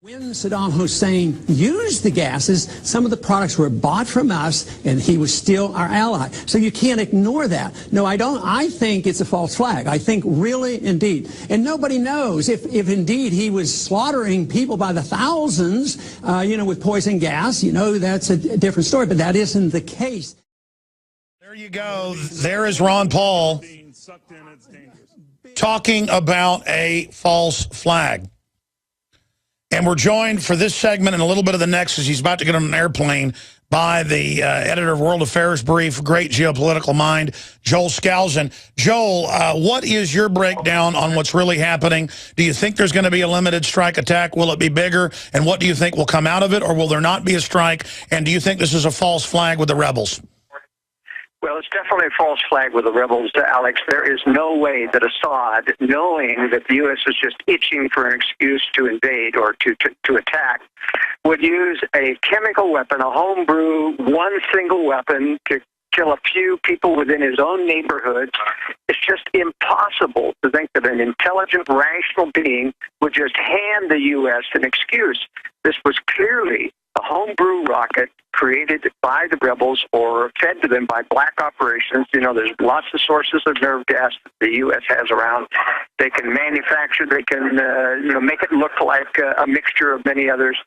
When Saddam Hussein used the gases, some of the products were bought from us, and he was still our ally. So you can't ignore that. No, I don't. I think it's a false flag. I think really, indeed. And nobody knows if indeed he was slaughtering people by the thousands, with poison gas. That's a different story, but that isn't the case. There you go. There is Ron Paul talking about a false flag. And we're joined for this segment and a little bit of the next, as he's about to get on an airplane, by the editor of World Affairs Brief, great geopolitical mind, Joel Skousen. Joel, what is your breakdown on what's really happening? Do you think there's going to be a limited strike attack? Will it be bigger? And what do you think will come out of it? Or will there not be a strike? And do you think this is a false flag with the rebels? Well, it's definitely a false flag with the rebels, Alex. There is no way that Assad, knowing that the U.S. is just itching for an excuse to invade or to attack, would use a chemical weapon, a homebrew, one single weapon to kill a few people within his own neighborhood. It's just impossible to think that an intelligent, rational being would just hand the U.S. an excuse. This was clearly a homebrew rocket created by the rebels or fed to them by black operations. There's lots of sources of nerve gas that the U.S. has around. They can manufacture, they can make it look like a mixture of many others.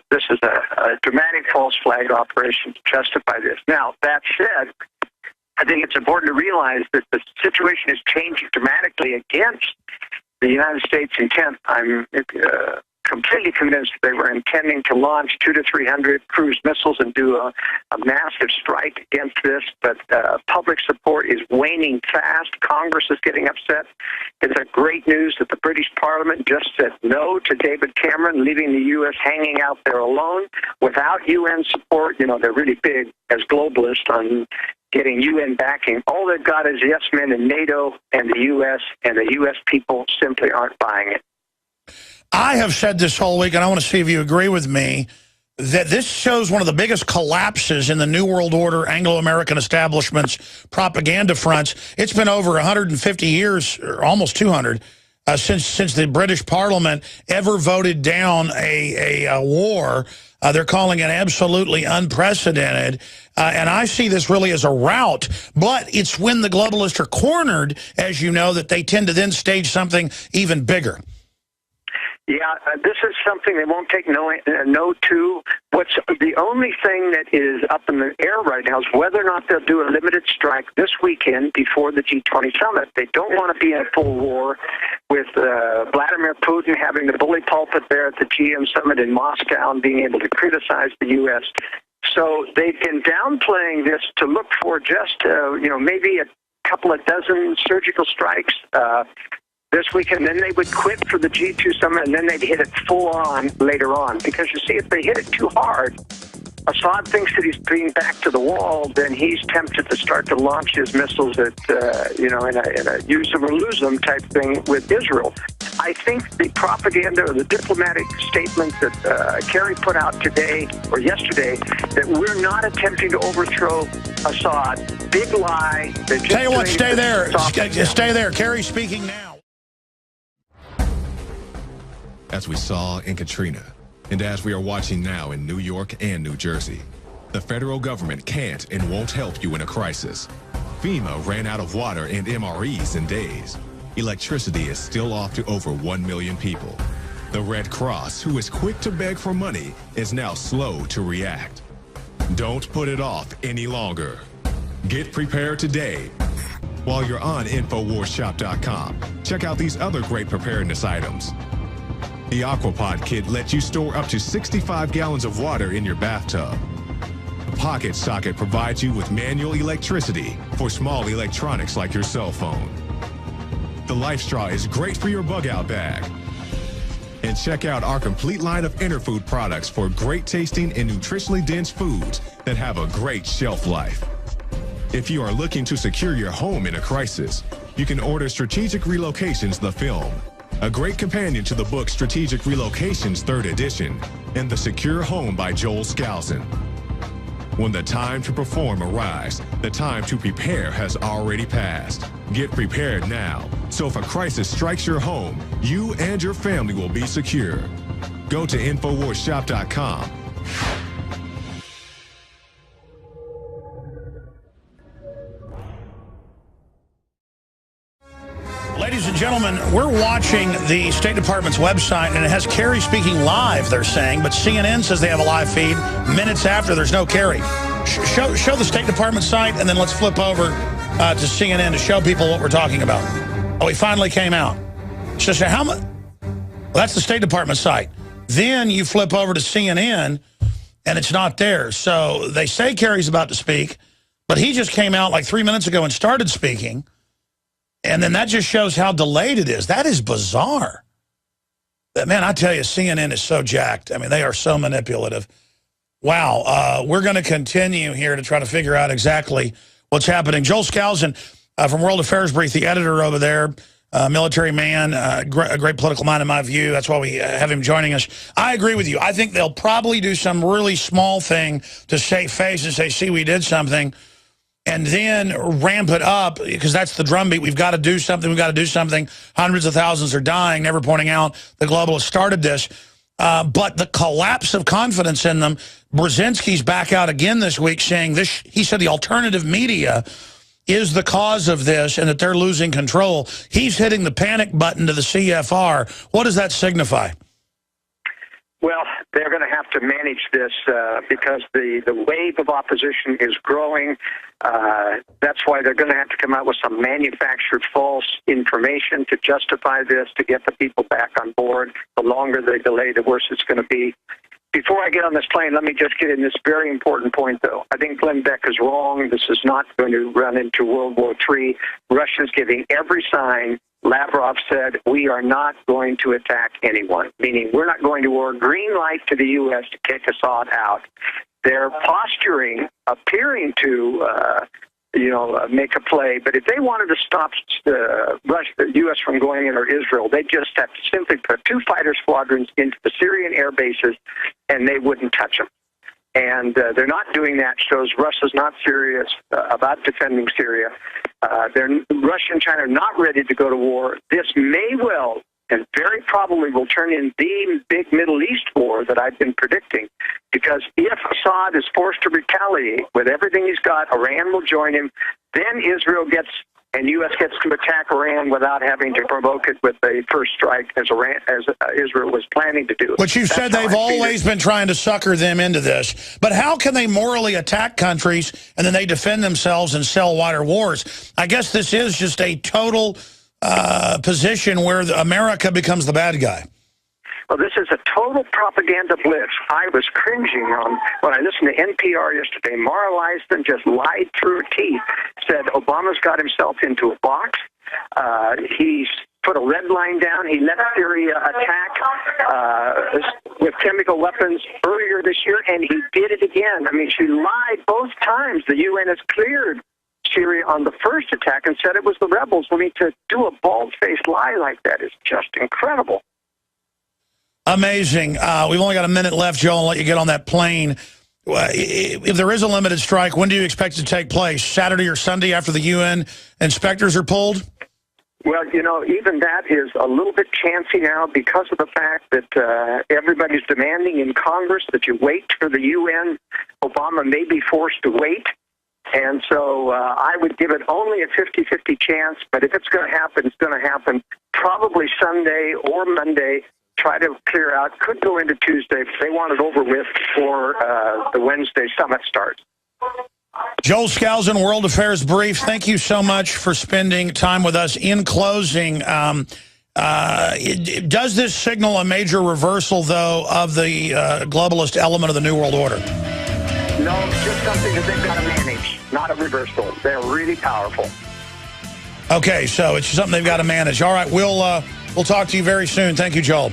This is a dramatic false flag operation to justify this. Now, that said, I think it's important to realize that the situation is changing dramatically against the United States intent. I'm completely convinced they were intending to launch 200 to 300 cruise missiles and do a massive strike against this, but public support is waning fast. Congress is getting upset. It's a great news that the British Parliament just said no to David Cameron, leaving the U.S. hanging out there alone without UN support. They're really big as globalists on getting UN backing. All they've got is yes men in NATO and the U.S. people simply aren't buying it. I have said this whole week, and I want to see if you agree with me, that this shows one of the biggest collapses in the New World Order, Anglo-American establishment's propaganda fronts. It's been over 150 years, or almost 200, since the British Parliament ever voted down a war. They're calling it absolutely unprecedented. And I see this really as a rout. But it's when the globalists are cornered, as you know, that they tend to then stage something even bigger. Yeah, this is something they won't take no to. What's the only thing that is up in the air right now is whether or not they'll do a limited strike this weekend before the G20 summit. They don't want to be in a full war with Vladimir Putin having the bully pulpit there at the GM summit in Moscow and being able to criticize the U.S. So they've been downplaying this to look for just, maybe a couple of dozen surgical strikes this weekend, then they would quit for the G2 summit, and then they'd hit it full on later on. Because you see, if they hit it too hard, Assad thinks that he's being back to the wall, then he's tempted to start to launch his missiles at, in a use them or lose them type thing with Israel. I think the propaganda or the diplomatic statement that Kerry put out today or yesterday that we're not attempting to overthrow Assad, big lie. Tell you what, stay there. Stay there. Kerry speaking now. As we saw in Katrina, and as we are watching now in New York and New Jersey, the federal government can't and won't help you in a crisis. FEMA ran out of water and MREs in days. Electricity is still off to over 1 million people. The Red Cross, who is quick to beg for money, is now slow to react. Don't put it off any longer. Get prepared today. While you're on InfoWarsShop.com, check out these other great preparedness items. The Aquapod kit lets you store up to 65 gallons of water in your bathtub. The Pocket Socket provides you with manual electricity for small electronics like your cell phone. The Life Straw is great for your bug-out bag. And check out our complete line of Interfood products for great tasting and nutritionally dense foods that have a great shelf life. If you are looking to secure your home in a crisis, you can order Strategic Relocations, the film, a great companion to the book Strategic Relocations 3rd edition, and The Secure Home by Joel Skousen. When the time to perform arrives, the time to prepare has already passed. Get prepared now, so if a crisis strikes your home, you and your family will be secure. Go to InfoWarsShop.com. Ladies and gentlemen, we're watching the State Department's website, and it has Kerry speaking live, they're saying, but CNN says they have a live feed. Minutes after, there's no Kerry. Show the State Department site, and then let's flip over to CNN to show people what we're talking about. Oh, he finally came out. So how much? Well, that's the State Department site. Then you flip over to CNN, and it's not there. So they say Kerry's about to speak, but he just came out like 3 minutes ago and started speaking. And then that just shows how delayed it is. That is bizarre. Man, I tell you, CNN is so jacked. I mean, they are so manipulative. Wow. We're going to continue here to try to figure out exactly what's happening. Joel Skousen from World Affairs Brief, the editor over there, military man, a great political mind in my view. That's why we have him joining us. I agree with you. I think they'll probably do some really small thing to save face and say, see, we did something. And then ramp it up, because that's the drumbeat. We've got to do something. We've got to do something. Hundreds of thousands are dying, never pointing out the globalists started this. But the collapse of confidence in them, Brzezinski's back out again this week saying this. He said the alternative media is the cause of this and that they're losing control. He's hitting the panic button to the CFR. What does that signify? Well, they're going to have to manage this because the wave of opposition is growing. That's why they're going to have to come out with some manufactured false information to justify this, to get the people back on board. The longer they delay, the worse it's going to be. Before I get on this plane, let me just get in this very important point, though. I think Glenn Beck is wrong. This is not going to run into World War III. Russia's giving every sign. Lavrov said, we are not going to attack anyone, meaning we're not going to war. Green light to the U.S. to kick Assad out. They're posturing, appearing to, make a play. But if they wanted to stop the U.S. from going in, or Israel, they just have to simply put 2 fighter squadrons into the Syrian air bases, and they wouldn't touch them. And they're not doing that. Shows Russia's not serious about defending Syria. Russia and China are not ready to go to war. This may well and very probably will turn in the big Middle East war that I've been predicting. Because if Assad is forced to retaliate with everything he's got, Iran will join him. Then Israel and U.S. gets to attack Iran without having to provoke it with a first strike, as Israel was planning to do. But you said they've always been trying to sucker them into this. But how can they morally attack countries and then they defend themselves and sell wider wars? I guess this is just a total position where America becomes the bad guy. Well, this is a total propaganda blitz. I was cringing when I listened to NPR yesterday. Mara Liasson just lied through her teeth, said Obama's got himself into a box. He's put a red line down. He let Syria attack with chemical weapons earlier this year, and he did it again. I mean, she lied both times. The UN has cleared Syria on the first attack and said it was the rebels. I mean, to do a bald-faced lie like that is just incredible. Amazing. We've only got a minute left, Joel. I'll let you get on that plane. If there is a limited strike, when do you expect it to take place? Saturday or Sunday after the UN inspectors are pulled? Well, even that is a little bit chancy now because of the fact that everybody's demanding in Congress that you wait for the UN. Obama may be forced to wait. And so I would give it only a 50-50 chance. But if it's going to happen, it's going to happen probably Sunday or Monday. Try to clear out. Could go into Tuesday if they want it over with before the Wednesday summit starts. Joel Skousen, World Affairs Brief, thank you so much for spending time with us. In closing, does this signal a major reversal, though, of the globalist element of the New World Order? No, just something that they've got to manage, not a reversal. They're really powerful. Okay, so it's something they've got to manage. All right, we'll talk to you very soon. Thank you, Joel.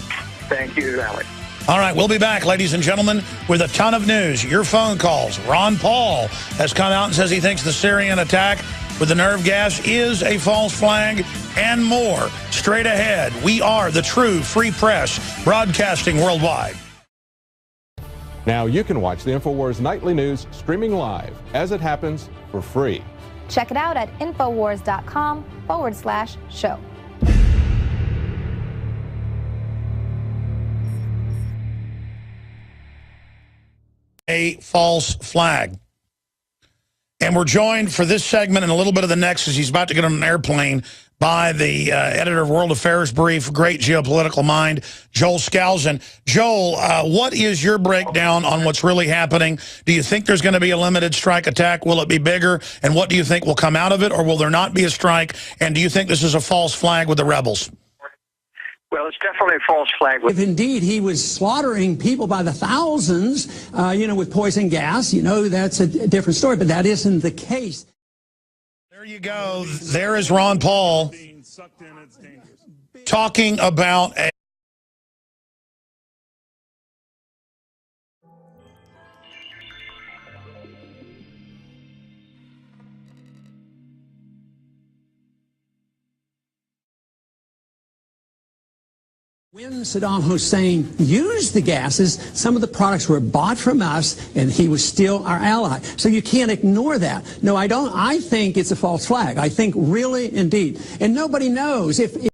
Thank you, Alex. All right, we'll be back, ladies and gentlemen, with a ton of news. Your phone calls. Ron Paul has come out and says he thinks the Syrian attack with the nerve gas is a false flag, and more. Straight ahead, we are the true free press, broadcasting worldwide. Now you can watch the InfoWars Nightly News streaming live as it happens for free. Check it out at Infowars.com/show. a false flag. And we're joined for this segment and a little bit of the next, as he's about to get on an airplane, by the editor of World Affairs Brief, great geopolitical mind, Joel Skousen. Joel, what is your breakdown on what's really happening? Do you think there's going to be a limited strike attack? Will it be bigger? And what do you think will come out of it? Or will there not be a strike? And do you think this is a false flag with the rebels? Well, it's definitely a false flag. If indeed he was slaughtering people by the thousands, with poison gas, that's a different story. But that isn't the case. There you go. There is Ron Paul talking about a When Saddam Hussein used the gases, some of the products were bought from us, and he was still our ally. So you can't ignore that. No, I don't. I think it's a false flag. I think really, indeed. And nobody knows if